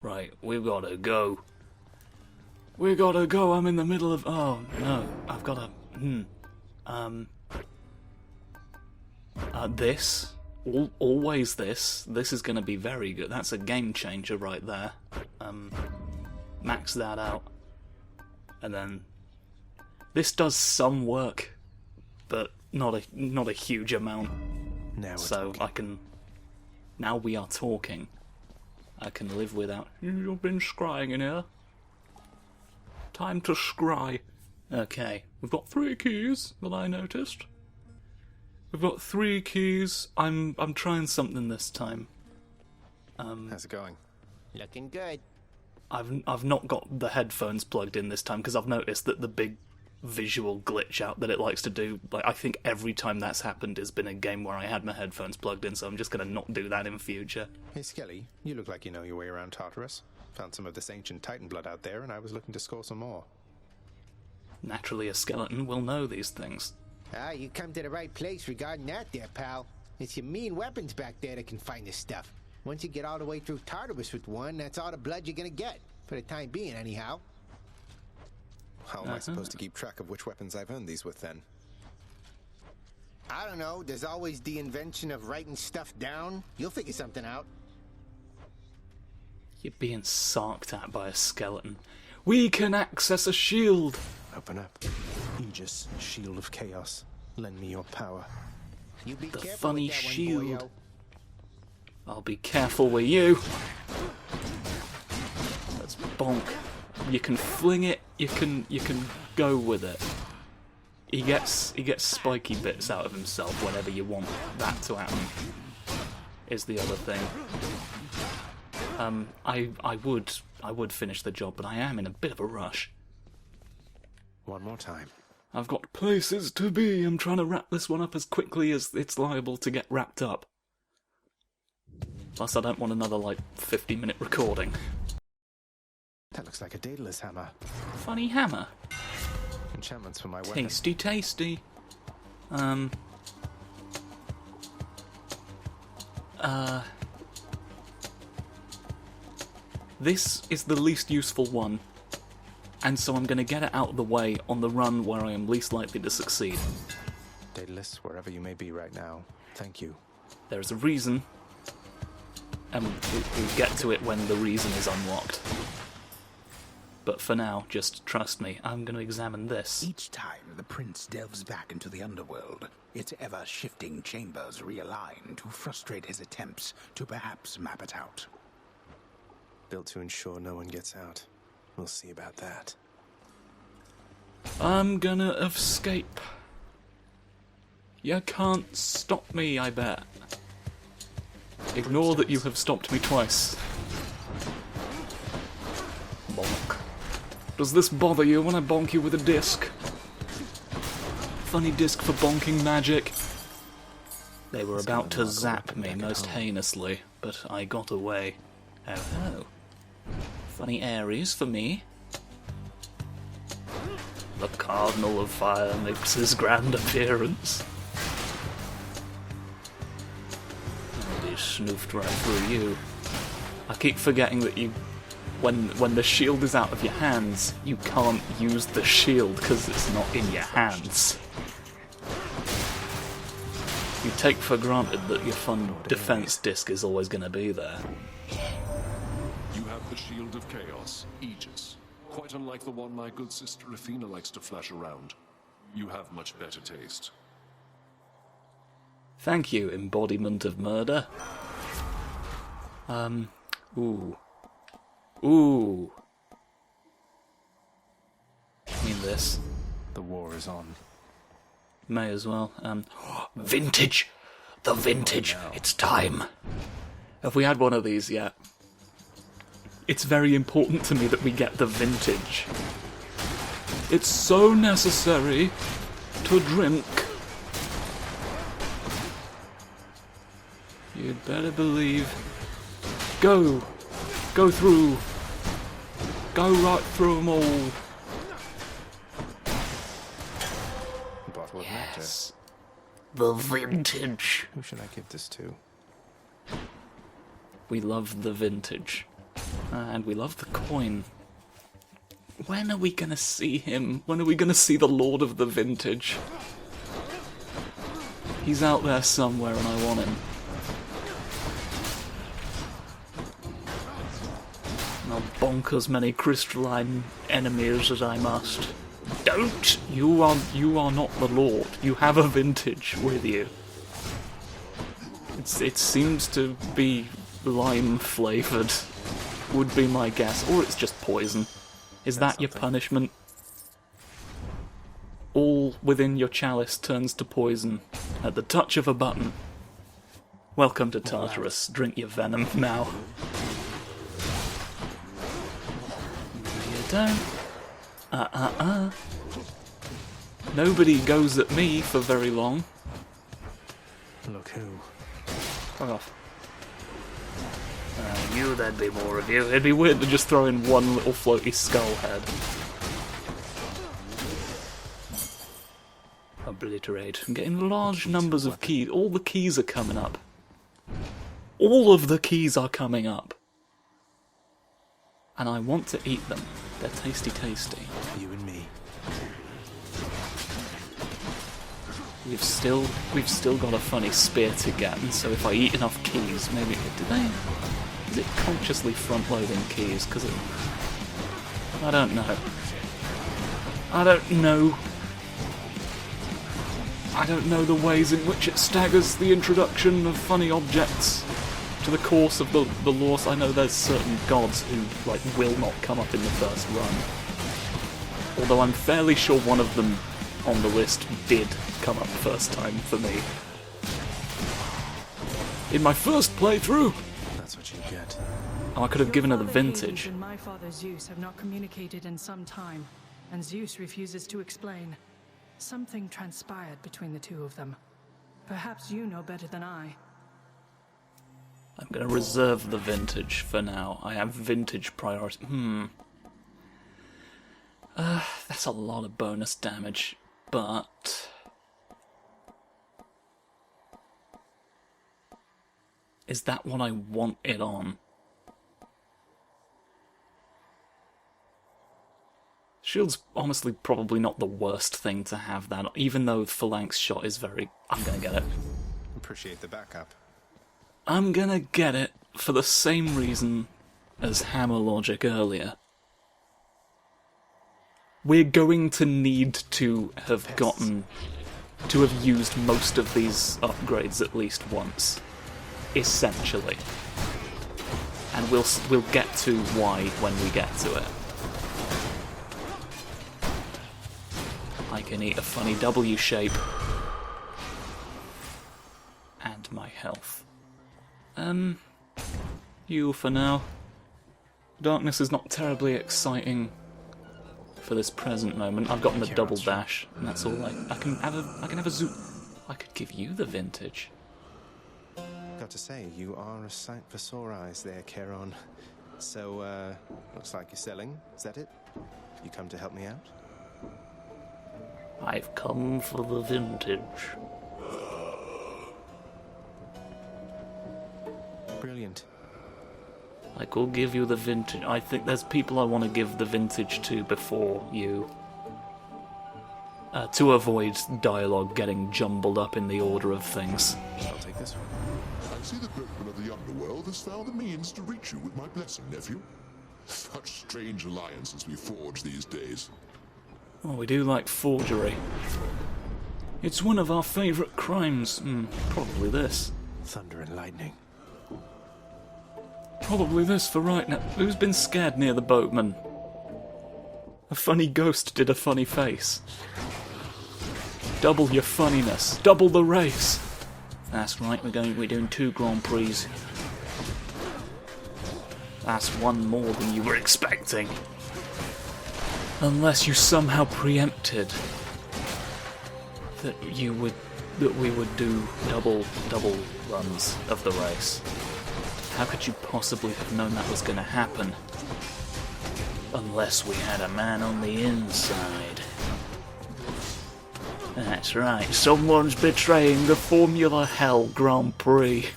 Right, we gotta go. We gotta go, I'm in the middle of... Oh, no, I've gotta... This. Always this. This is gonna be very good. That's a game changer right there. Max that out. And then... This does some work, but not a huge amount. Now so I can... Now we are talking. I can live without... You've been scrying in here. Time to scry. Okay, we've got 3 keys that I noticed. We've got 3 keys. I'm trying something this time. How's it going? Looking good. I've not got the headphones plugged in this time because I've noticed that the big visual glitch out that it likes to do, like, I think every time that's happened has been a game where I had my headphones plugged in, so I'm just gonna not do that in future. Hey Skelly, you look like you know your way around Tartarus. Found some of this ancient Titan blood out there and I was looking to score some more. Naturally, a skeleton will know these things. Ah, you come to the right place regarding that there, pal. It's your mean weapons back there that can find this stuff. Once you get all the way through Tartarus with one, that's all the blood you're gonna get. For the time being, anyhow. How am I supposed to keep track of which weapons I've earned these with, then? I don't know. There's always the invention of writing stuff down. You'll figure something out. You're being sarked at by a skeleton. We can access a shield! Open up. Aegis, shield of chaos. Lend me your power. You be The careful funny with that one, shield. boyo. I'll be careful with you. Let's bonk. You can fling it, you can go with it. He gets spiky bits out of himself whenever you want that to happen. Is the other thing. I would finish the job, but I am in a bit of a rush. One more time. I've got places to be. I'm trying to wrap this one up as quickly as it's liable to get wrapped up. Plus, I don't want another, like, 50-minute recording. That looks like a Daedalus hammer. Funny hammer. Enchantments for my weapon. Tasty, tasty. This is the least useful one, and so I'm going to get it out of the way on the run where I am least likely to succeed. Daedalus, wherever you may be right now, thank you. There is a reason, and we'll get to it when the reason is unlocked. But for now, just trust me, I'm going to examine this. Each time the prince delves back into the underworld, its ever-shifting chambers realign to frustrate his attempts to perhaps map it out. Built to ensure no one gets out. We'll see about that. I'm gonna escape. You can't stop me, I bet. Ignore that you have stopped me twice. Bonk. Does this bother you when I bonk you with a disc? Funny disc for bonking magic. They were about to zap me most heinously, but I got away. Oh ho. Funny Aries for me. The Cardinal of Fire makes his grand appearance. I'll be snoofed right through you. I keep forgetting that you... When the shield is out of your hands, you can't use the shield because it's not in your hands. You take for granted that your fun defense disc is always going to be there. You have the Shield of Chaos, Aegis. Quite unlike the one my good sister Athena likes to flash around. You have much better taste. Thank you, embodiment of murder. Ooh. Ooh. I mean this. The war is on. May as well. Vintage! The vintage! Oh, no. It's time! Have we had one of these yet? It's very important to me that we get the vintage. It's so necessary to drink. You'd better believe. Go! Go through! Go right through them all! Bottle of nectar. The vintage! Who should I give this to? We love the vintage. And we love the coin. When are we gonna see him? When are we gonna see the Lord of the Vintage? He's out there somewhere and I want him. And I'll bonk as many crystalline enemies as I must. Don't! You are not the Lord. You have a Vintage with you. It seems to be lime flavoured, would be my guess. Or it's just poison. Is that your punishment? All within your chalice turns to poison at the touch of a button. Welcome to Tartarus. Drink your venom now. You don't. Nobody goes at me for very long. Look who. Fuck off. There'd be more of you. It'd be weird to just throw in one little floaty skull head. Obliterate. I'm getting large numbers of keys. All the keys are coming up. All of the keys are coming up. And I want to eat them. They're tasty, tasty. You and me. We've still got a funny spear to get, and so if I eat enough keys, maybe... Is it consciously front-loading keys? Because it... I don't know. I don't know. I don't know the ways in which it staggers the introduction of funny objects to the course of the lore. I know there's certain gods who, like, will not come up in the first run. Although I'm fairly sure one of them on the list did come up first time for me. In my first playthrough! That's what you get. Oh, I could have given her the Your father Hades vintage. and my father Zeus have not communicated in some time, and Zeus refuses to explain. Something transpired between the two of them. Perhaps you know better than I. I'm going to reserve the vintage for now. I have vintage priority. That's a lot of bonus damage, but... Is that what I want it on? Shield's honestly probably not the worst thing to have that, even though Phalanx Shot is very... I'm gonna get it. Appreciate the backup. I'm gonna get it for the same reason as Hammer Logic earlier. We're going to need to have gotten... to have used most of these upgrades at least once. Essentially. And we'll get to why when we get to it. I can eat a funny W shape. And my health. You for now. Darkness is not terribly exciting for this present moment. I've gotten a double dash, and that's all I can have a zoom. I could give you the vintage. Got to say, you are a sight for sore eyes there, Charon. So, looks like you're selling. Is that it? You come to help me out? I've come for the vintage. Brilliant. I could give you the vintage. I think there's people I want to give the vintage to before you. To avoid dialogue getting jumbled up in the order of things. I'll take this one. I see the Cloakman of the Underworld has found the means to reach you with my blessing, nephew. Such strange alliances we forge these days. Oh, we do like forgery. It's one of our favourite crimes. Probably this. Thunder and lightning. Probably this for right now. Who's been scared near the boatman? A funny ghost did a funny face. Double your funniness. Double the race. That's right, we're doing 2 Grand Prix. That's one more than you were expecting. Unless you somehow preempted that we would do double runs of the race. How could you possibly have known that was going to happen? Unless we had a man on the inside. That's right, someone's betraying the Formula Hell Grand Prix.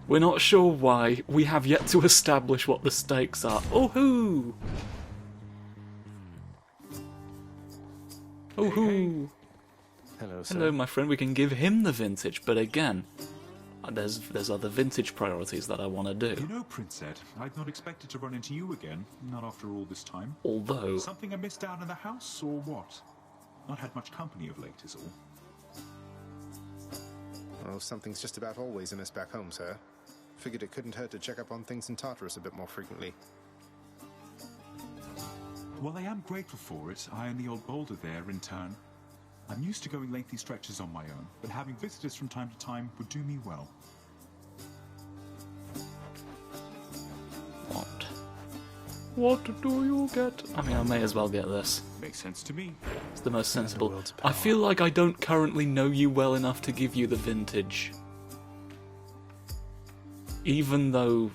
We're not sure why. We have yet to establish what the stakes are. Oh-hoo! Oh-hoo! Hello, sir. Hello, my friend. We can give him the vintage, but again, there's other vintage priorities that I want to do. You know, Prince Ed, I'd not expected to run into you again, not after all this time. Although, Something amiss down in the house, or what? Not had much company of late, is all. Well, something's just about always amiss back home, sir. Figured it couldn't hurt to check up on things in Tartarus a bit more frequently. Well, I am grateful for it, I and the old boulder there in turn. I'm used to going lengthy stretches on my own, but having visitors from time to time would do me well. what do you get? I mean, I may as well get this. Makes sense to me. It's the most sensible. world's I power. feel like I don't currently know you well enough to give you the vintage. Even though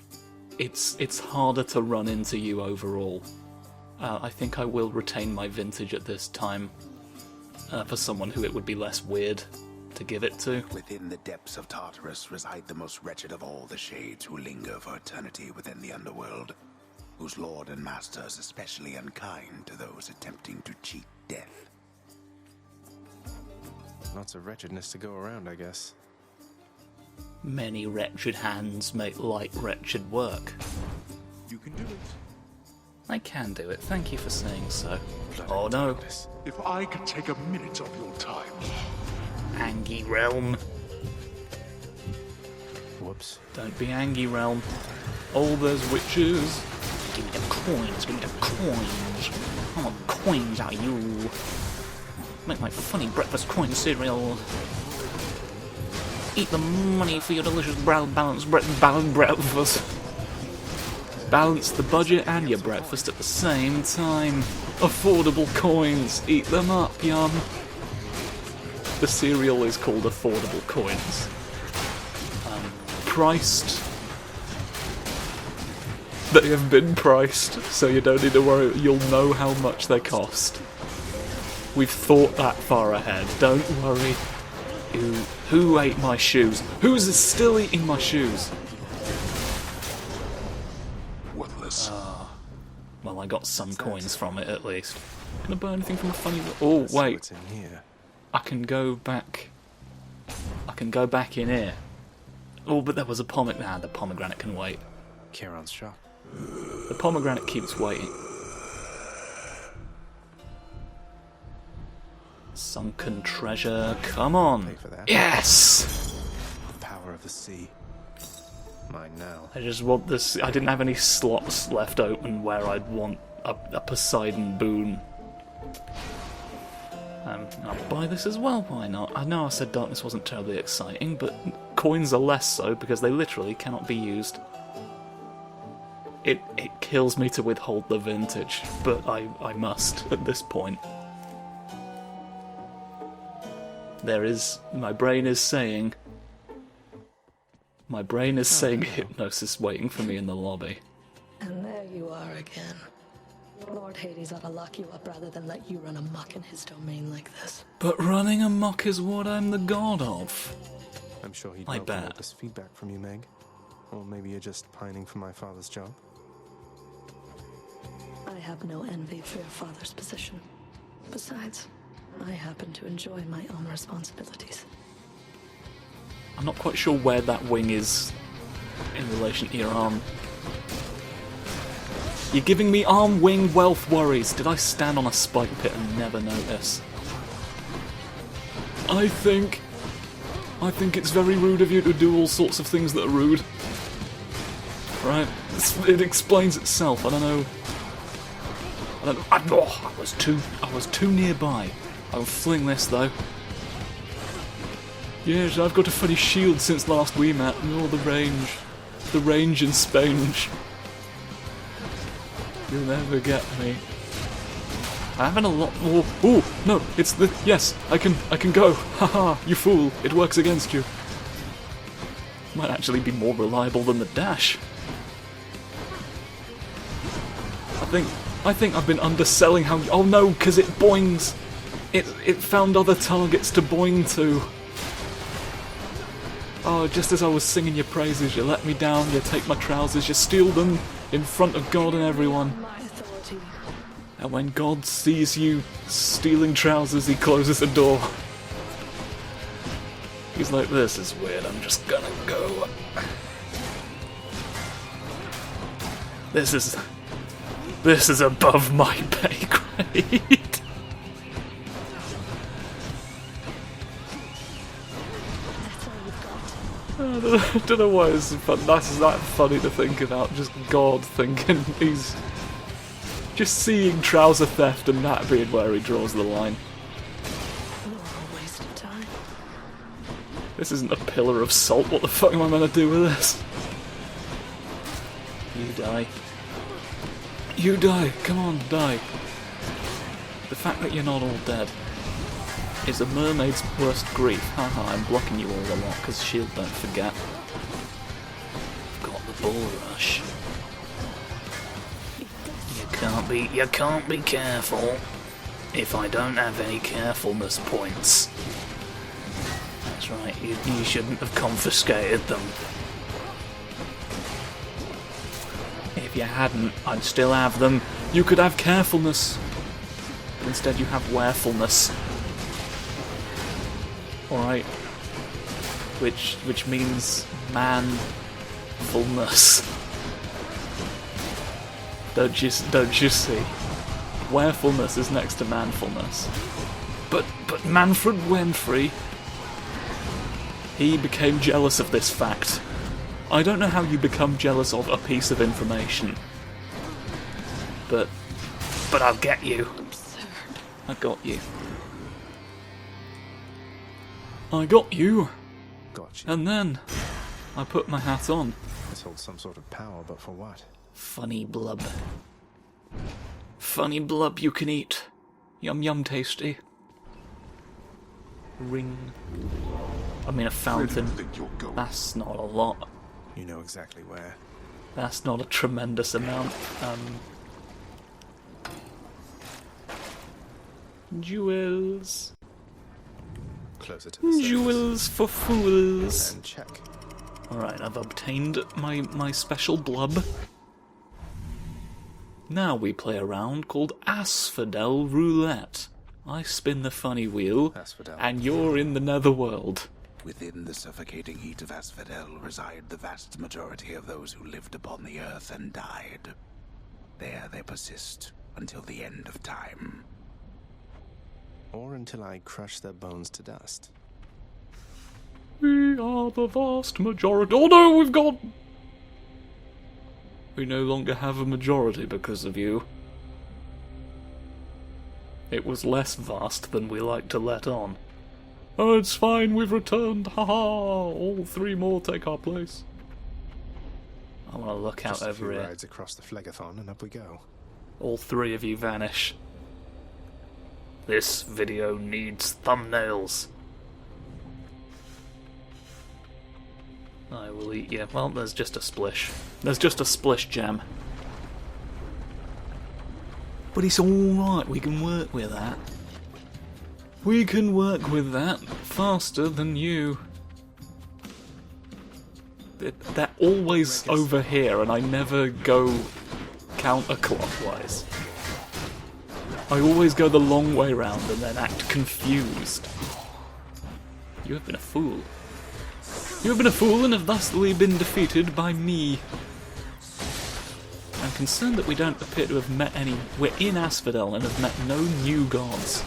it's harder to run into you overall. I think I will retain my vintage at this time. For someone who it would be less weird to give it to. Within the depths of Tartarus reside the most wretched of all the shades who linger for eternity within the underworld, whose lord and master is especially unkind to those attempting to cheat death. Lots of wretchedness to go around, I guess. Many wretched hands make light wretched work. You can do it. I can do it, thank you for saying so. Oh no. If I could take a minute of your time. Angie Realm. Whoops. Don't be Angie Realm. Oh, there's witches. Give me them coins, give me them coins. I want coins out of you. Make my funny breakfast coin cereal. Eat the money for your delicious balanced breakfast. Balance the budget and your breakfast at the same time. Affordable coins. Eat them up, yum. The cereal is called Affordable Coins. Priced. They have been priced, so you don't need to worry. You'll know how much they cost. We've thought that far ahead. Don't worry. Who ate my shoes? Who's still eating my shoes? Worthless. Well, I got some coins from it at least. Can I buy anything from a funny... Oh, See wait. what's in here. I can go back... I can go back in here. Oh, but there was a pomegranate. Nah, the pomegranate can wait. Kieran's shop. The pomegranate keeps waiting. Sunken treasure, come on. Pay for that. Yes! The power of the sea. Mine now. I just want this. I didn't have any slots left open where I'd want a Poseidon boon. I'll buy this as well, why not? I know I said darkness wasn't terribly exciting, but coins are less so because they literally cannot be used. It kills me to withhold the vintage, but I must at this point. My brain is saying hypnosis waiting for me in the lobby. And there you are again. Lord Hades ought to lock you up rather than let you run amok in his domain like this. But running amok is what I'm the god of. I'm sure he'd I welcome all bet. this feedback from you, Meg. Or maybe you're just pining for my father's job. I have no envy for your father's position. Besides, I happen to enjoy my own responsibilities. I'm not quite sure where that wing is in relation to your arm. You're giving me arm wing wealth worries. Did I stand on a spike pit and never notice? I think it's very rude of you to do all sorts of things that are rude. Right? It explains itself. I don't know. I was too nearby. I'll fling this though. Yes, I've got a funny shield since last we met. Oh, the range in Spange. You'll never get me. I'm having a lot more. Oh no! It's the yes. I can go. Haha! You fool! It works against you. Might actually be more reliable than the dash. I think I've been underselling how. Oh no! Because it boings. It found other targets to boing to. Oh, just as I was singing your praises, you let me down, you take my trousers, you steal them in front of God and everyone. My authority. And when God sees you stealing trousers, he closes the door. He's like, this is weird, I'm just gonna go. This is above my pay grade. That's all you've got. I don't know why it's fun. That's that funny to think about. Just God thinking he's just seeing trouser theft and that being where he draws the line. You're a waste of time. This isn't a pillar of salt. What the fuck am I meant to do with this? You die. You die. Come on, die. The fact that you're not all dead is a mermaid's worst grief. Haha, I'm blocking you all a lot because shield don't forget. I've got the bull rush. You can't be careful if I don't have any carefulness points. That's right, you shouldn't have confiscated them. If you hadn't, I'd still have them. You could have carefulness. Instead you have warefulness. Alright. Which means manfulness. Don't you see? Warefulness is next to manfulness. But Manfred Wenfrey, he became jealous of this fact. I don't know how you become jealous of a piece of information. But I'll get you. I got you. I got you. Gotcha. And then I put my hat on. This holds some sort of power, but for what? Funny blub. Funny blub you can eat. Yum yum tasty. Ring. I mean a fountain. Where do you think you're going? That's not a lot. You know exactly where. That's not a tremendous amount. Jewels. Closer to the surface. Jewels for fools. And check. Alright, I've obtained my special blub. Now we play a round called Asphodel Roulette. I spin the funny wheel, Asphodel. and you're in the netherworld. Within the suffocating heat of Asphodel reside the vast majority of those who lived upon the earth and died. There they persist until the end of time. Or until I crush their bones to dust. We are the vast majority. Oh no, we've got... We no longer have a majority because of you. It was less vast than we like to let on. Oh, it's fine, we've returned. Haha! All three more take our place. I want to look out Just a over few here. rides across the Phlegathon and up we go. All three of you vanish. This video needs thumbnails. I will eat you. Well, there's just a splish. There's just a splish jam. But it's alright, we can work with that. We can work with that faster than you. They're always over here, and I never go counterclockwise. I always go the long way round and then act confused. You have been a fool. You have been a fool and have thusly been defeated by me. I'm concerned that we don't appear to have met any... We're in Asphodel and have met no new gods.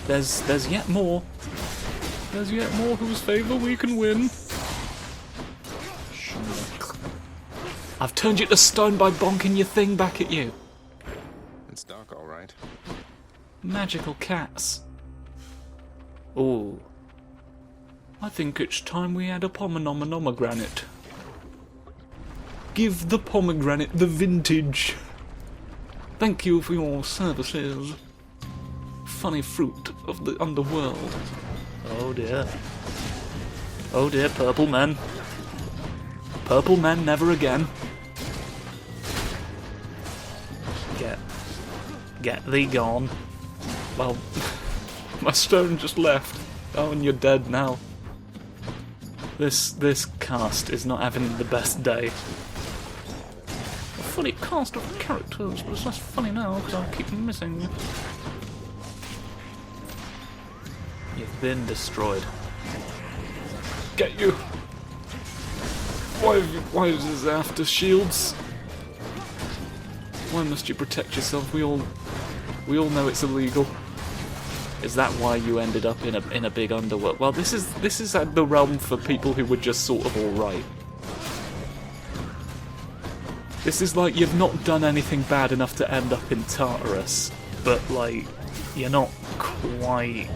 There's yet more. There's yet more whose favour we can win. I've turned you to stone by bonking your thing back at you. It's dark, all right. Magical cats. Ooh. I think it's time we had a pomegranate. Give the pomegranate the vintage. Thank you for your services. Funny fruit of the underworld. Oh dear. Oh dear, purple men. Purple men never again. Get thee gone. Well, my stone just left. Oh, and you're dead now. This cast is not having the best day. A funny cast of characters, but it's less funny now because I keep missing. You've been destroyed. Get you! Why is this after shields? Why must you protect yourself? We all know it's illegal. Is that why you ended up in a big underworld? Well, this is the realm for people who were just sort of all right. This is like you've not done anything bad enough to end up in Tartarus, but like you're not quite.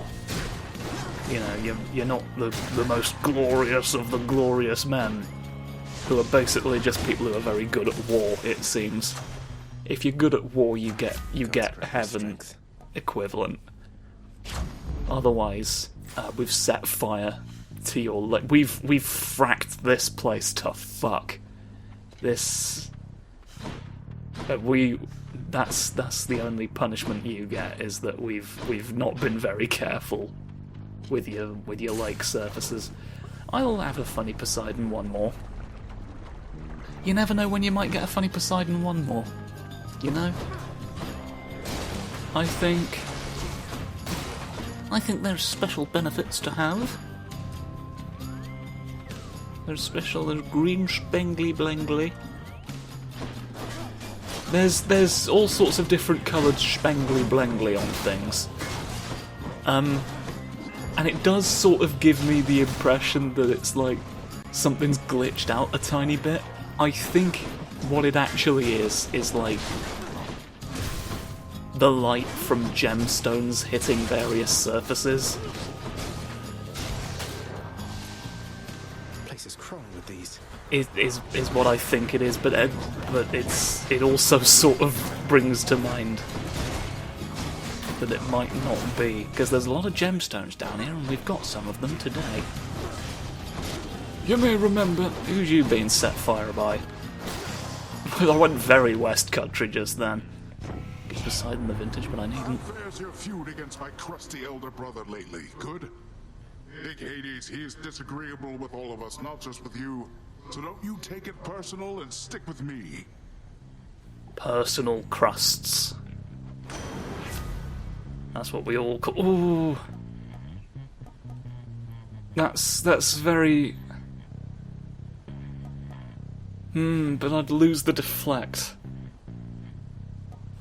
You know, you're not the most glorious of the glorious men, who are basically just people who are very good at war. It seems. If you're good at war, you get heaven equivalent. Otherwise, we've set fire to your we've fracked this place to fuck. This that's the only punishment you get, is that we've not been very careful with your lake surfaces. I'll have a funny Poseidon one more. You never know when you might get a funny Poseidon one more. You know? I think there's special benefits to have. There's green spengly blengly. There's all sorts of different coloured spengly blengly on things. And it does sort of give me the impression that it's like something's glitched out a tiny bit. I think what it actually is like the light from gemstones hitting various surfaces. The place is crawling with these. Is what I think it is, but it also sort of brings to mind that it might not be, because there's a lot of gemstones down here, and we've got some of them today. You may remember who's you being set fire by. I went very West Country just then. Get Poseidon the vintage, but I needn't. How fares your feud against my crusty elder brother lately? Good? Big Hades, he is disagreeable with all of us, not just with you. So don't you take it personal and stick with me. Personal Crusts. That's what we all call. Ooh, that's very. But I'd lose the deflect.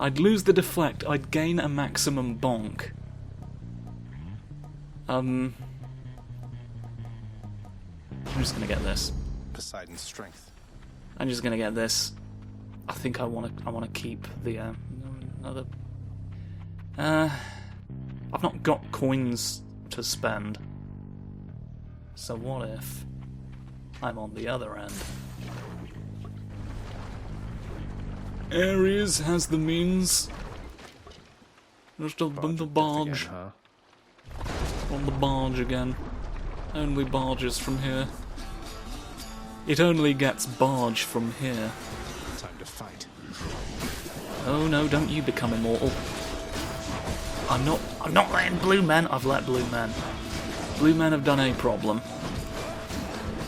I'd gain a maximum bonk. I'm just gonna get this. Poseidon's strength. I'm just gonna get this. I think I wanna keep the other. I've not got coins to spend. So what if I'm on the other end? Ares has the means. Just on the barge. Again, huh? On the barge again. Only barges from here. It only gets barge from here. Time to fight. Oh no, don't you become immortal. I'm not letting blue men. I've let blue men. Blue men have done a problem.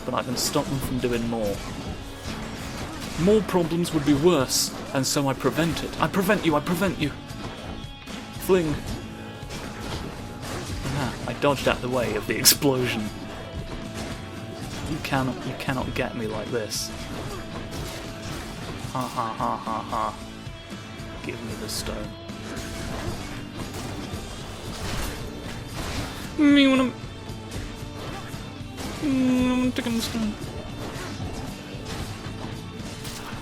But I can stop them from doing more. More problems would be worse, and so I prevent it. I prevent you. Fling. Ah, I dodged out the way of the explosion. You cannot get me like this. Ha ha ha ha ha. Give me the stone. Me wanna. I'm taking the stone.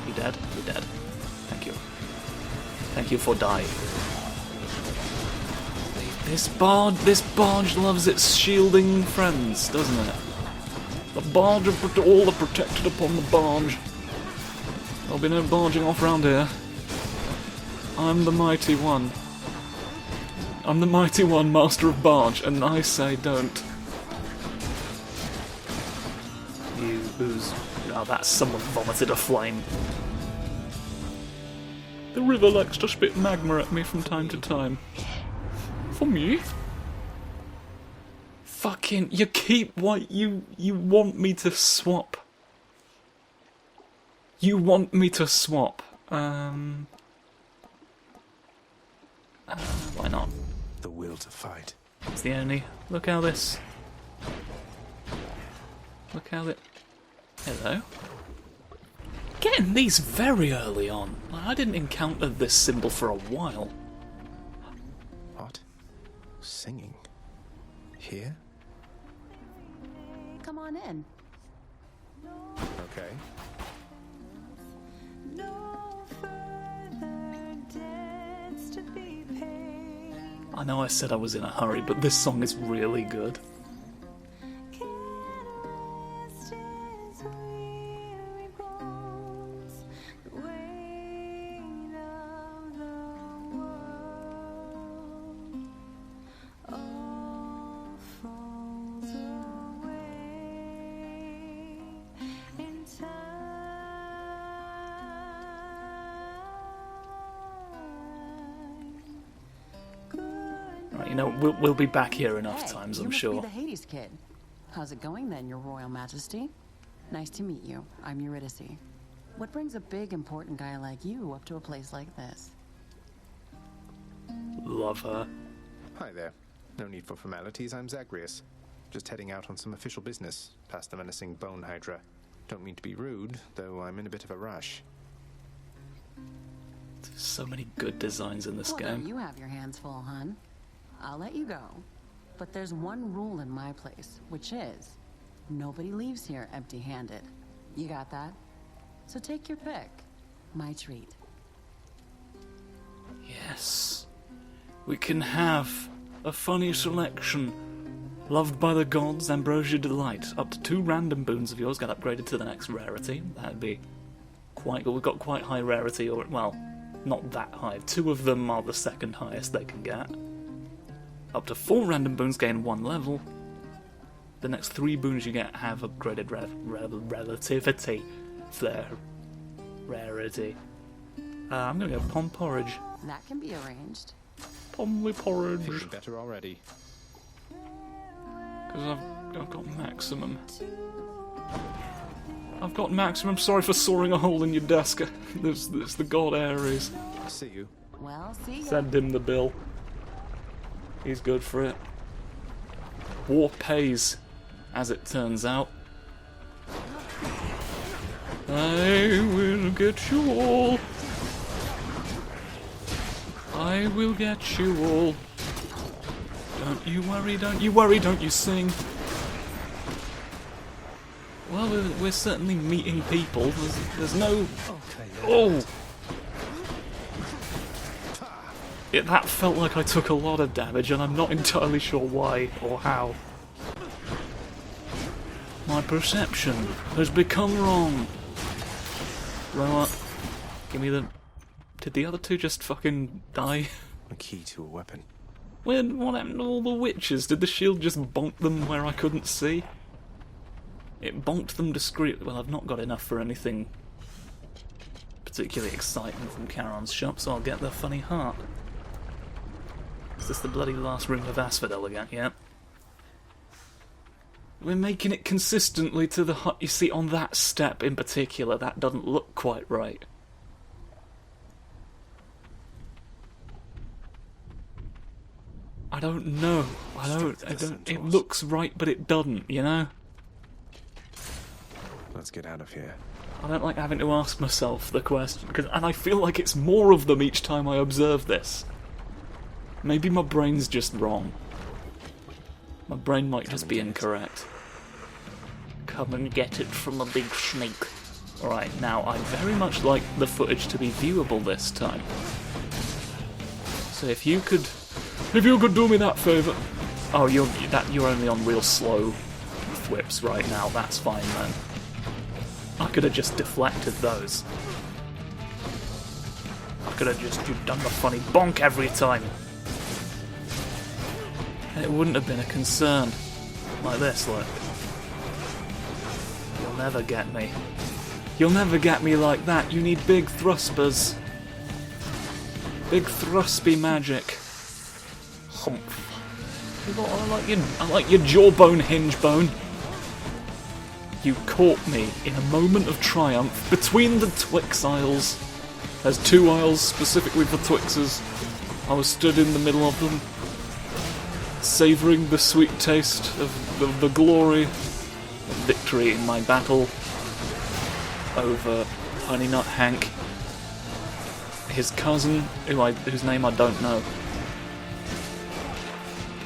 You dead? You're dead. Thank you. Thank you for dying. This barge loves its shielding friends, doesn't it? The barge of all the protected upon the barge. There'll be no barging off round here. I'm the mighty one. I'm the mighty one, master of barge, and I say don't. You ooze. Oh, that's someone vomited a flame. The river likes to spit magma at me from time to time. For me? Fucking, you keep what you want me to swap. You want me to swap. Why not? The will to fight. It's the only. Look how this. Look how it. Hello. Getting these very early on. I didn't encounter this symbol for a while. What? Singing? Here? Come on in. Okay. I know I said I was in a hurry, but this song is really good. Right, you know, we'll be back here enough times, I'm sure. You must be the Hades kid. How's it going then, Your Royal Majesty? Nice to meet you. I'm Eurydice. What brings a big, important guy like you up to a place like this? Love her. Hi there. No need for formalities, I'm Zagreus. Just heading out on some official business, past the menacing Bone Hydra. Don't mean to be rude, though I'm in a bit of a rush. There's so many good designs in this Well, game. you have your hands full, hun. I'll let you go. But there's one rule in my place, which is nobody leaves here empty-handed. You got that? So take your pick. My treat. Yes. We can have a funny selection. Loved by the gods, Ambrosia Delight. Up to 2 random boons of yours get upgraded to the next rarity. That'd be quite good. We've got quite high rarity, or, well, not that high. 2 of them are the second highest they can get. Up to 4 random boons gain 1 level. The next 3 boons you get have upgraded relativity. Flair. Rarity. I'm gonna go pom porridge. That can be arranged. Pommy porridge. Feeling better already. Because I've got maximum. I've got maximum. Sorry for sawing a hole in your desk. There's the god Ares. See you. Well, see ya. Send him the bill. He's good for it. War pays, as it turns out. I will get you all. I will get you all. Don't you worry, don't you worry, don't you sing. Well, we're certainly meeting people. There's no... Oh! That felt like I took a lot of damage, and I'm not entirely sure why or how. My perception has become wrong. You know what? Give me the... Did the other 2 just fucking die? A key to a weapon. What happened to all the witches? Did the shield just bonk them where I couldn't see? It bonked them discreetly. Well, I've not got enough for anything particularly exciting from Charon's shop, so I'll get the funny heart. Is this the bloody last room of Asphodel again? Yeah. We're making it consistently to the hut. You see, on that step in particular, that doesn't look quite right. I don't know. I don't. It looks right, but it doesn't, you know? Let's get out of here. I don't like having to ask myself the question, and I feel like it's more of them each time I observe this. Maybe my brain's just wrong. My brain might just be incorrect. Come and get it from a big snake. Alright, now I'd very much like the footage to be viewable this time. So if you could do me that favour. Oh, you're only on real slow whips right now. That's fine then. I could have just deflected those. I could have just done the funny bonk every time. And it wouldn't have been a concern. Like this, look. You'll never get me. You'll never get me like that. You need big thrusters. Big thrustby magic. Humph. I like your jawbone, hinge bone. You caught me in a moment of triumph between the Twix aisles. There's 2 aisles specifically for Twixes. I was stood in the middle of them, savouring the sweet taste of the glory of victory in my battle over Honey Nut Hank, his cousin, whose name I don't know,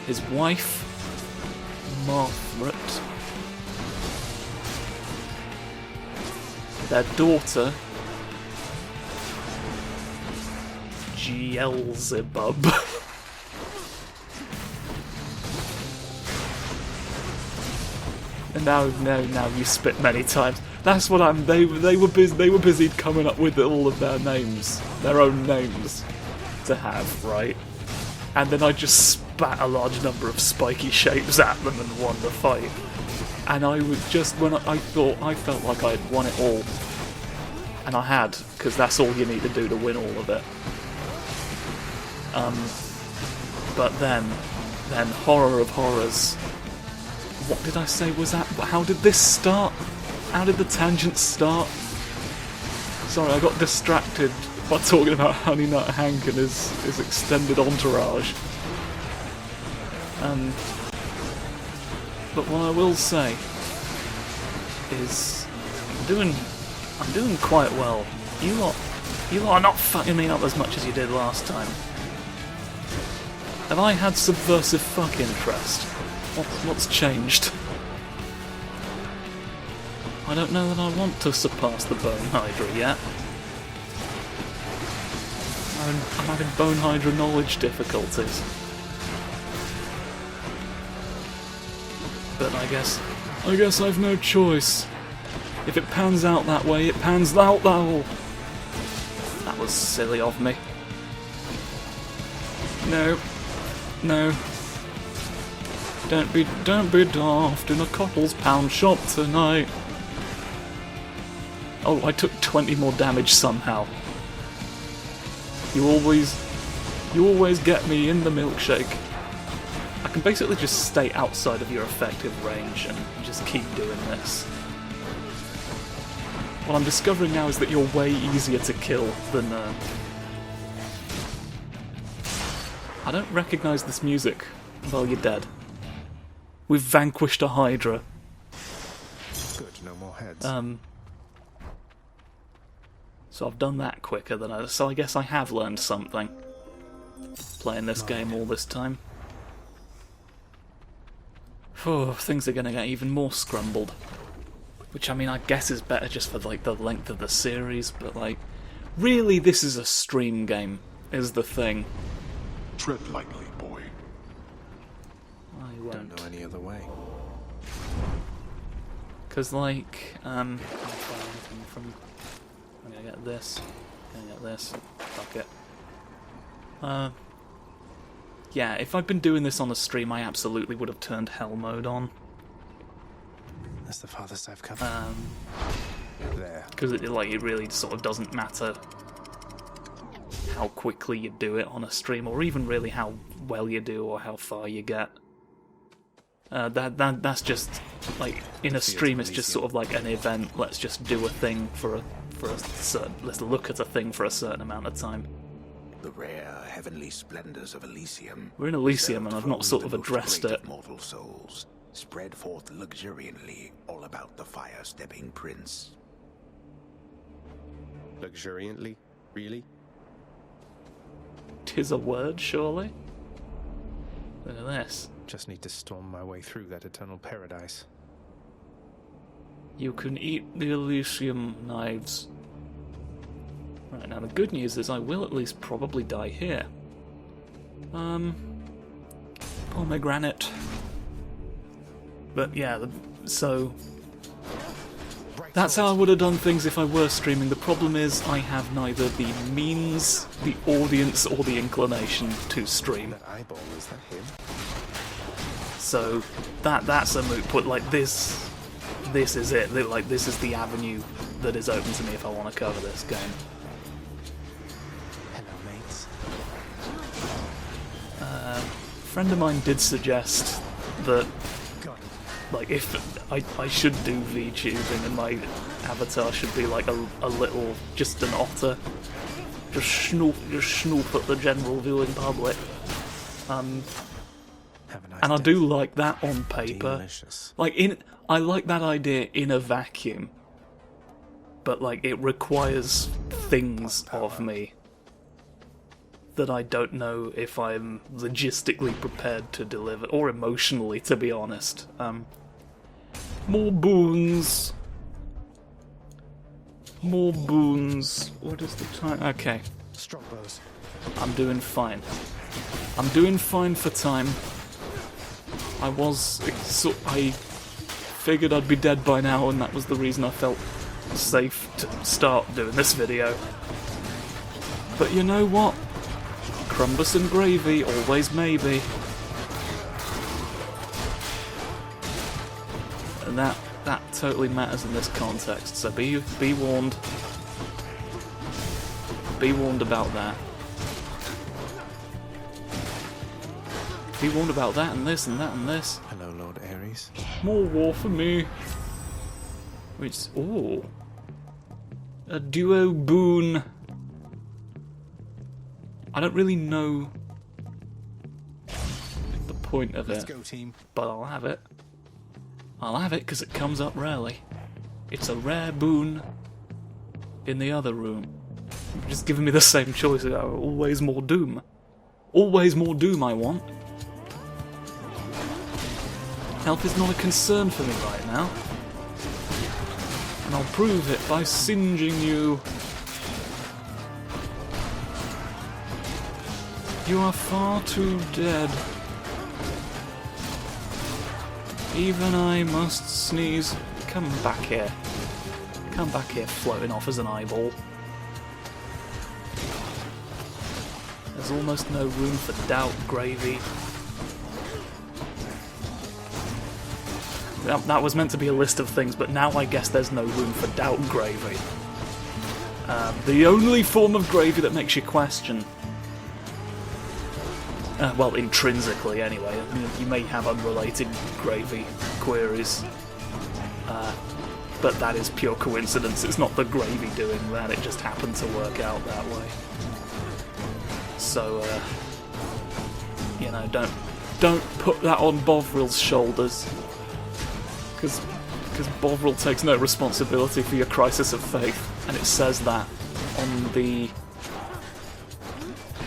his wife, Margaret, their daughter, Beelzebub. And now you spit many times. That's what I'm. They were busy coming up with all of their names, their own names, to have, right? And then I just spat a large number of spiky shapes at them and won the fight. And I was just when I felt like I had won it all, and I had, because that's all you need to do to win all of it. But then horror of horrors. What did I say was that? How did this start? How did the tangent start? Sorry, I got distracted by talking about Honey Nut Hank and his extended entourage. But what I will say is I'm doing quite well. You lot are not fucking me up as much as you did last time. Have I had subversive fuck interest? What's changed? I don't know that I want to surpass the Bone Hydra yet. I'm having Bone Hydra knowledge difficulties. But I guess I've no choice. If it pans out that way, it pans out that way. That was silly of me. No. Don't be daft in a couple's pound shop tonight. Oh, I took 20 more damage somehow. You always get me in the milkshake. I can basically just stay outside of your effective range and just keep doing this. What I'm discovering now is that you're way easier to kill than I don't recognise this music. Well, you're dead. We've vanquished a Hydra. Good, no more heads. So I've done that quicker than so I guess I have learned something. Playing this game all this time. Oh, things are gonna get even more scrambled. Which, I mean, I guess is better just for, like, the length of the series, but, like, really this is a stream game, is the thing. Tread lightly, boy. I won't. Don't know any other way. Because, like, I'm gonna get this. Fuck it. Yeah, if I'd been doing this on the stream, I absolutely would have turned hell mode on. That's the farthest I've come. There. Because it really sort of doesn't matter how quickly you do it on a stream, or even really how well you do, or how far you get. That's just like in a stream. It's just sort of like an event. Let's just do a thing for a certain. Let's look at a thing for a certain amount of time. The rare heavenly splendors of Elysium. We're in Elysium, and I've not sort of addressed it. Mortal souls spread forth luxuriantly all about the fire-stepping prince. Luxuriantly? Really? 'Tis a word, surely? Look at this. Just need to storm my way through that eternal paradise. You can eat the Elysium knives. Right, now the good news is I will at least probably die here. Pomegranate. But yeah, so that's how I would have done things if I were streaming. The problem is I have neither the means, the audience, or the inclination to stream. That eyeball, is that him? So that's a moot point. Like this is it. Like this is the avenue that is open to me if I want to cover this game. Hello, mates. friend of mine did suggest that, like, if I should do VTubing and my avatar should be like a little, just an otter, just snoop at the general viewing public. And I do like that on paper. Delicious. Like I like that idea in a vacuum, but like it requires things of me that I don't know if I'm logistically prepared to deliver, or emotionally, to be honest. More boons. More boons. What is the time? Okay. Strongbows. I'm doing fine. I'm doing fine for time. I figured I'd be dead by now, and that was the reason I felt safe to start doing this video. But you know what? Crumbus and gravy, always maybe. And that totally matters in this context, so be warned. Be warned about that. Be warned about that and this and that and this. Hello, Lord Ares. More war for me. Which, ooh. A duo boon. I don't really know the point of Let's it, go, team. but I'll have it. I'll have it because it comes up rarely. It's a rare boon in the other room. You're just giving me the same choice. Always more doom. Always more doom I want. Health is not a concern for me right now. And I'll prove it by singeing you. You are far too dead. Even I must sneeze. Come back here. Come back here, floating off as an eyeball. There's almost no room for doubt, gravy. That was meant to be a list of things, but now I guess there's no room for doubt, gravy. The only form of gravy that makes you question. Well, intrinsically, anyway. I mean, you may have unrelated gravy queries, but that is pure coincidence. It's not the gravy doing that, it just happened to work out that way. So, you know, don't put that on Bovril's shoulders, because Bovril takes no responsibility for your crisis of faith, and it says that on the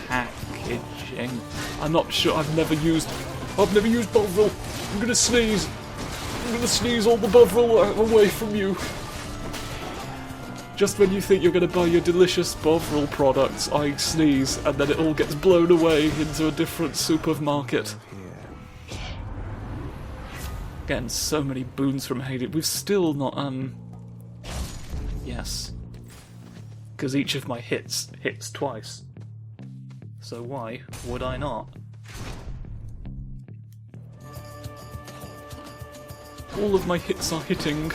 packaging. I'm not sure. I've never used Bovril. I'm gonna sneeze. I'm gonna sneeze all the Bovril away from you. Just when you think you're gonna buy your delicious Bovril products, I sneeze, and then it all gets blown away into a different supermarket. Getting so many boons from Hades. We've still not, yes. Because each of my hits twice. So why would I not? All of my hits are hitting.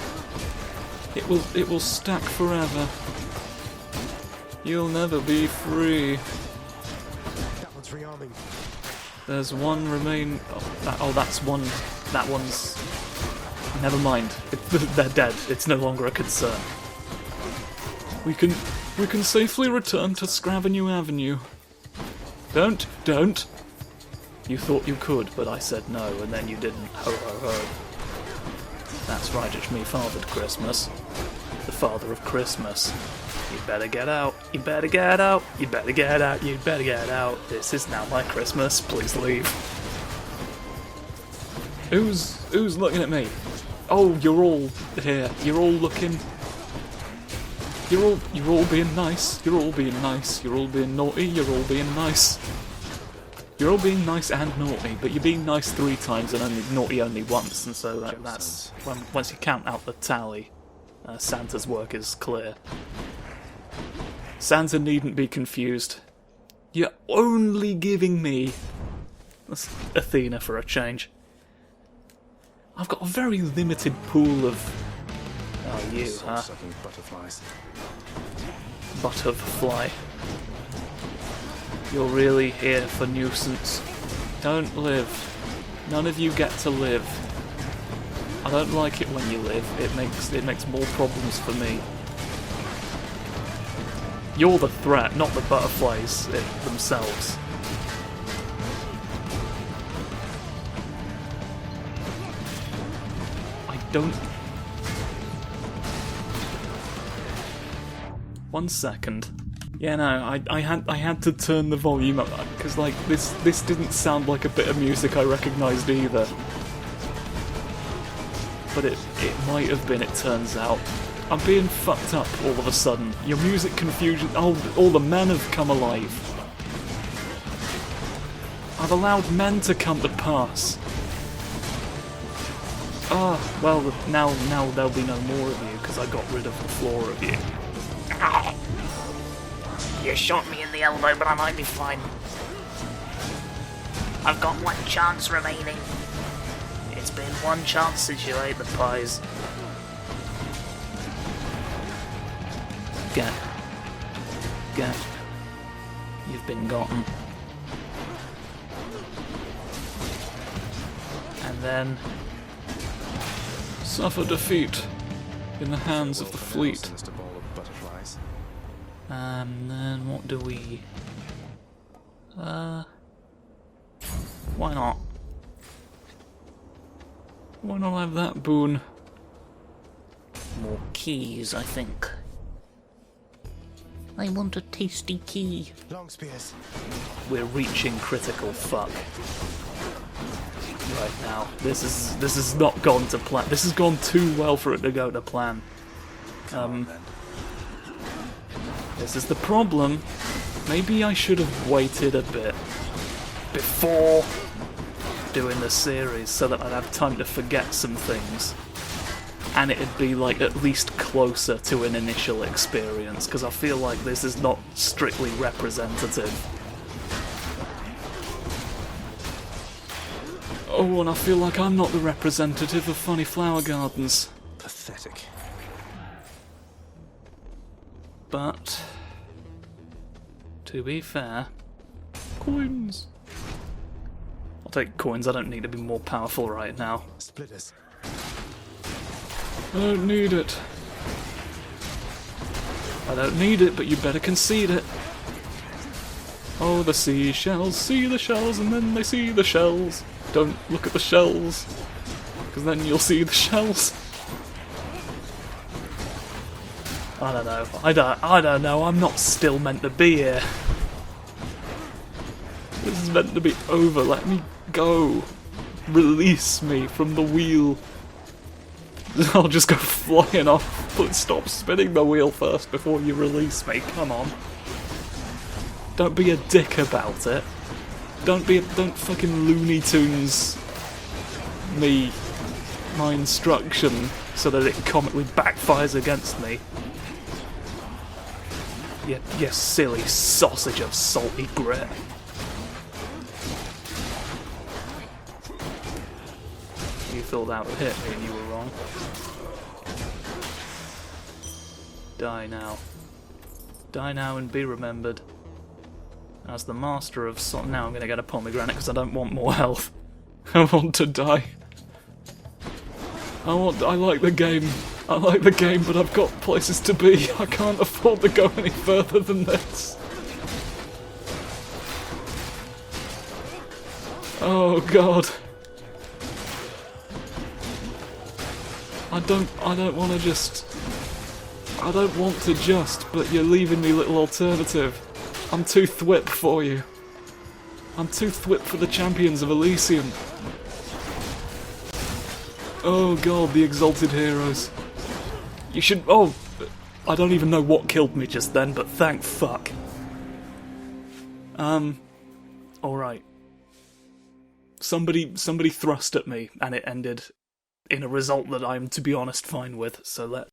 It will stack forever. You'll never be free. That one's rearming. There's one remain. Oh, that's one. That one's. Never mind. They're dead. It's no longer a concern. We can safely return to Scravenue Avenue. Don't. You thought you could, but I said no, and then you didn't. Ho ho ho. That's right, it's me, Father Christmas. The Father of Christmas. You better get out. You better get out. You better get out. You better get out. This is now my Christmas. Please leave. Who's looking at me? Oh, you're all here. You're all looking. You're all being nice. You're all being nice. You're all being naughty. You're all being nice. You're all being nice and naughty, but you're being nice 3 times and only naughty only once, and so that's once you count out the tally, Santa's work is clear. Santa needn't be confused. You're only giving me. That's Athena for a change. I've got a very limited pool of. Oh, you, huh? Butterflies. Butterfly. You're really here for nuisance. Don't live. None of you get to live. I don't like it when you live. It makes more problems for me. You're the threat, not the butterflies themselves. I don't... 1 second. Yeah, no, I had to turn the volume up because like this didn't sound like a bit of music I recognised either. But it might have been, it turns out. I'm being fucked up all of a sudden. Your music confusion... Oh, all the men have come alive. I've allowed men to come to pass. Ah, well, now there'll be no more of you because I got rid of the floor of you. You shot me in the elbow, but I might be fine. I've got 1 chance remaining. It's been 1 chance since you ate the pies. Get. You've been gotten. And then... suffer defeat in the hands of the fleet. Then what do we... why not? Why not have that boon? More keys, I think. I want a tasty key. Long spears. We're reaching critical fuck right now. This has not gone to plan. This has gone too well for it to go to plan. This is the problem. Maybe I should have waited a bit before doing the series so that I'd have time to forget some things. And it'd be like at least closer to an initial experience, because I feel like this is not strictly representative. Oh, and I feel like I'm not the representative of Funny Flower Gardens. Pathetic. But, to be fair, coins. I'll take coins, I don't need to be more powerful right now. Splitters. I don't need it. I don't need it, but you better concede it. Oh, the seashells see the shells and then they see the shells. Don't look at the shells, because then you'll see the shells. I don't know. I don't know. I'm not still meant to be here. This is meant to be over. Let me go. Release me from the wheel. I'll just go flying off. But stop spinning the wheel first before you release me. Come on. Don't be a dick about it. Don't fucking Looney Tunes me my instruction so that it comically backfires against me. You silly sausage of salty grit. You thought that would hit me and you were wrong. Die now. Die now and be remembered. As the master of now I'm going to get a pomegranate because I don't want more health. I want to die. I like the game. I like the game, but I've got places to be. I can't afford to go any further than this. Oh god. I don't want to just... I don't want to just, but you're leaving me little alternative. I'm too thwip for you. I'm too thwip for the champions of Elysium. Oh god, the exalted heroes. You should... Oh, I don't even know what killed me just then, but thank fuck. Alright. Somebody thrust at me, and it ended in a result that I'm, to be honest, fine with, so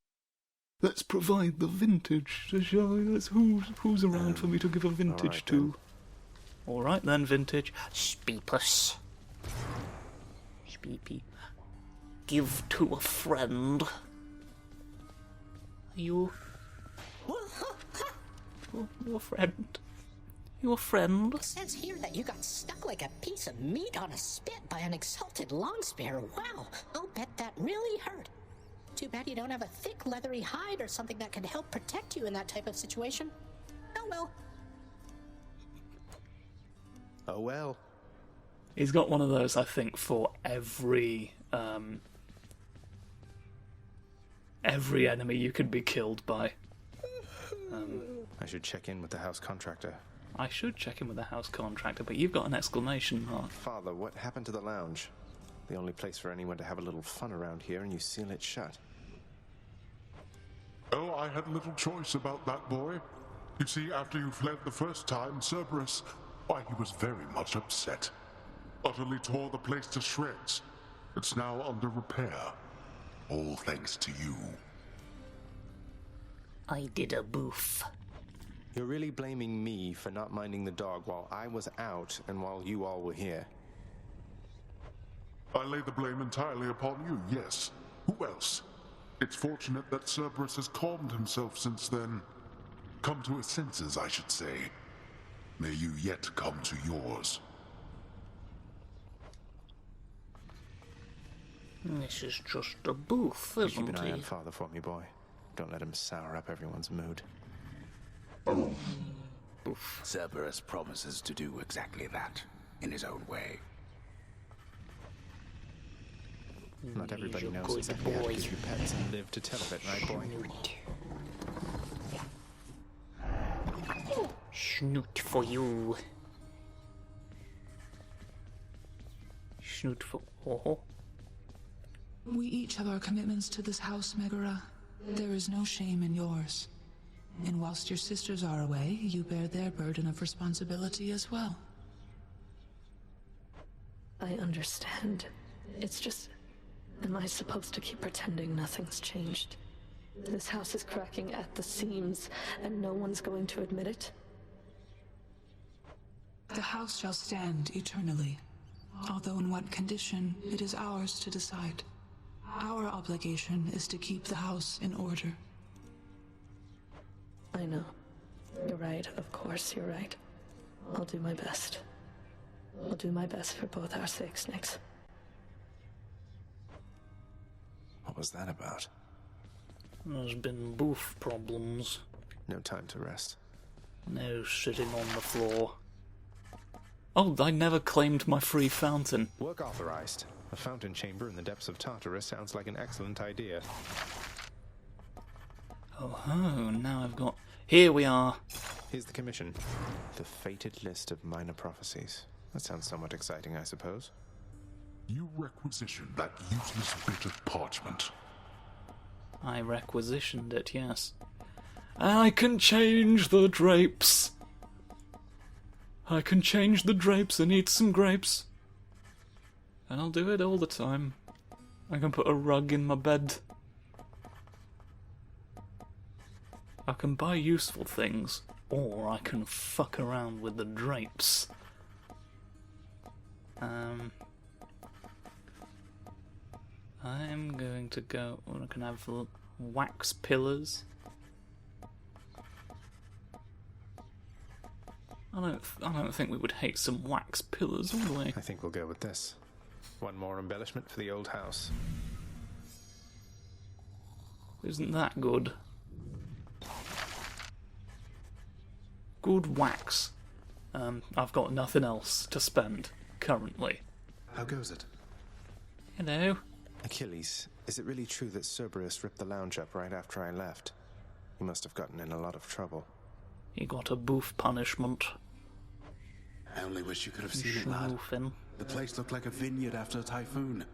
let's provide the vintage to show who's around for me to give a vintage to. Alright then, vintage. Speepus. Speepy. Give to a friend. You... Your friend. Your friend? It says here that you got stuck like a piece of meat on a spit by an exalted longspear. Wow, I'll bet that really hurt. Too bad you don't have a thick, leathery hide or something that could help protect you in that type of situation. Oh well. Oh well. He's got one of those, I think, for every enemy you could be killed by. I should check in with the house contractor. I should check in with the house contractor, but you've got an exclamation mark. Father, what happened to the lounge? The only place for anyone to have a little fun around here, and you seal it shut. Oh, I had little choice about that boy. You see, after you fled the first time, Cerberus, why, he was very much upset. Utterly tore the place to shreds. It's now under repair. All thanks to you. I did a boof. You're really blaming me for not minding the dog while I was out and while you all were here. I lay the blame entirely upon you, yes. Who else? It's fortunate that Cerberus has calmed himself since then. Come to his senses, I should say. May you yet come to yours. This is just a boof, isn't Keep an eye on it? Father for me, boy. Don't let him sour up everyone's mood. Cerberus promises to do exactly that, in his own way. Not everybody He's a knows good exactly how to boy. give you pets and live to tell of it, right, boy? Snoot for you. Snoot for... Oh. We each have our commitments to this house, Megara. There is no shame in yours. And whilst your sisters are away, you bear their burden of responsibility as well. I understand. It's just... Am I supposed to keep pretending nothing's changed? This house is cracking at the seams, and no one's going to admit it? The house shall stand eternally. Although in what condition, it is ours to decide. Our obligation is to keep the house in order. I know. You're right, of course you're right. I'll do my best. I'll do my best for both our sakes, Nix. What was that about? There's been boof problems. No time to rest. No sitting on the floor. Oh, I never claimed my free fountain. Work authorized. A fountain chamber in the depths of Tartarus sounds like an excellent idea. Oh, now I've got... Here we are. Here's the commission. The fated list of minor prophecies. That sounds somewhat exciting, I suppose. You requisitioned that useless bit of parchment. I requisitioned it, yes. I can change the drapes. I can change the drapes and eat some grapes. And I'll do it all the time. I can put a rug in my bed. I can buy useful things, or I can fuck around with the drapes. I'm going to go... I can have wax pillars. I don't think we would hate some wax pillars, would we? I think we'll go with this. One more embellishment for the old house. Isn't that good? Good wax. I've got nothing else to spend currently. How goes it? Hello. Achilles, is it really true that Cerberus ripped the lounge up right after I left? He must have gotten in a lot of trouble. He got a boof punishment. I only wish you could have seen it, lad. Schmoofing. The place looked like a vineyard after a typhoon.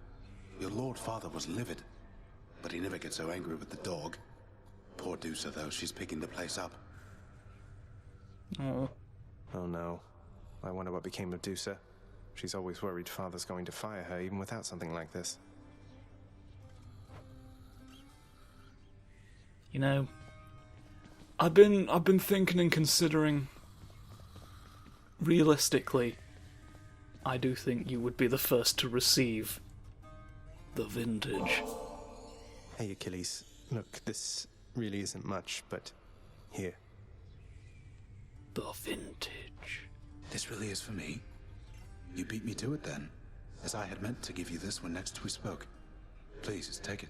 Your Lord Father was livid, but he never gets so angry with the dog. Poor Dusa, though, she's picking the place up. Oh. Oh no. I wonder what became of Dusa. She's always worried Father's going to fire her, even without something like this. You know, I've been thinking and considering. Realistically, I do think you would be the first to receive the vintage. Hey Achilles, look, this really isn't much, but here. The vintage. This really is for me? You beat me to it then, as I had meant to give you this when next we spoke. Please, take it.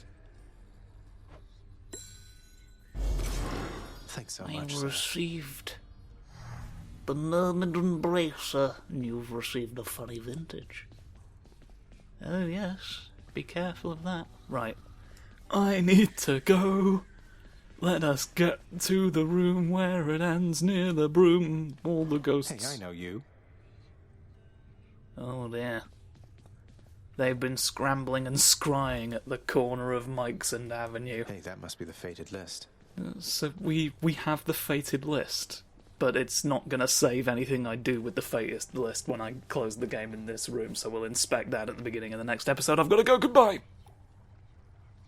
Thanks so I much, sir. received the Mermaid Embracer, and you've received a funny vintage. Oh yes, be careful of that. Right. I need to go. Let us get to the room where it ends near the broom. All the ghosts. Hey, I know you. Oh dear. They've been scrambling and scrying at the corner of Mike's and Avenue. Hey, that must be the fated list. So we have the fated list, but it's not going to save anything I do with the fated list when I close the game in this room, so we'll inspect that at the beginning of the next episode. I've got to go, goodbye!